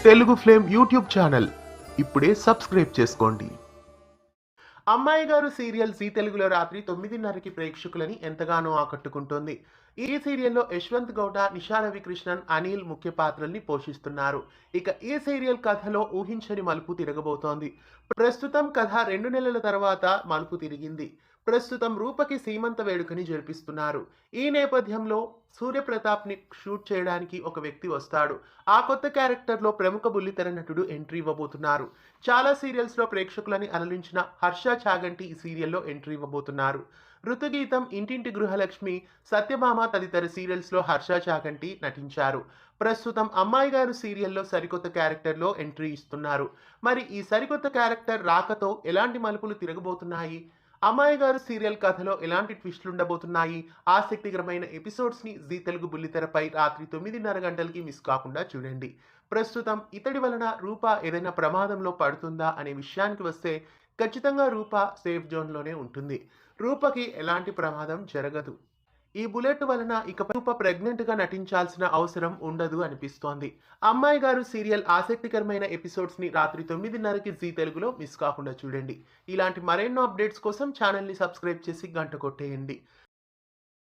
Telugu flame YouTube channel ఇప్పుడే subscribe చేసుకోండి. అమ్మాయి గారు సీరియల్ జీ తెలుగులో రాత్రి 9:30కి ప్రేక్షకులని ఎంతగానో ఆకట్టుకుంటోంది. ఈ సీరియల్లో యశ్వంత్ గౌడ, నిషా రవికృష్ణన్, అనిల్ ముఖ్య పాత్రల్ని పోషిస్తున్నారు. ఇక ఈ సీరియల్ కథలో ఊహించని మలుపు తిరగబోతోంది. ప్రస్తుతం కథ 2 నెలల తర్వాత మలుపు తిరిగింది. ప్రస్తుతం రూపకి సీమంత వేడుకని జరిపిస్తున్నారు. ఈ నేపథ్యంలో సూర్యప్రతాప్ని షూట్ చేయడానికి ఒక వ్యక్తి వస్తాడు. ఆ కొత్త క్యారెక్టర్లో ప్రముఖ బుల్లితెర నటుడు ఎంట్రీ ఇవ్వబోతున్నారు. చాలా సీరియల్స్లో ప్రేక్షకులని అలరించిన హర్ష చాగంటి ఈ సీరియల్లో ఎంట్రీ ఇవ్వబోతున్నారు. ఋతుగీతం, ఇంటింటి గృహలక్ష్మి, సత్యభామ తదితర సీరియల్స్లో హర్ష చాగంటి నటించారు. ప్రస్తుతం అమ్మాయి గారు సీరియల్లో సరికొత్త క్యారెక్టర్లో ఎంట్రీ ఇస్తున్నారు. మరి ఈ సరికొత్త క్యారెక్టర్ రాకతో ఎలాంటి మలుపులు తిరగబోతున్నాయి? అమ్మాయి గారు సీరియల్ కథలో ఎలాంటి ట్విస్టులు ఉండబోతున్నాయి? ఆసక్తికరమైన ఎపిసోడ్స్ని జీ తెలుగు బుల్లితెరపై రాత్రి 9:30 గంటలకి మిస్ కాకుండా చూడండి. ప్రస్తుతం ఇతడి వలన రూప ఏదైనా ప్రమాదంలో పడుతుందా అనే విషయానికి వస్తే ఖచ్చితంగా రూప సేఫ్ జోన్లోనే ఉంటుంది. రూపకి ఎలాంటి ప్రమాదం జరగదు. ఈ బుల్లెట్ వలన ఇకపై రూప ప్రెగ్నెంట్గా నటించాల్సిన అవసరం ఉండదు అనిపిస్తోంది. అమ్మాయి గారు సీరియల్ ఆసక్తికరమైన ఎపిసోడ్స్ని రాత్రి 9:30కి జీ తెలుగులో మిస్ కాకుండా చూడండి. ఇలాంటి మరెన్నో అప్డేట్స్ కోసం ఛానల్ని సబ్స్క్రైబ్ చేసి గంట కొట్టేయండి.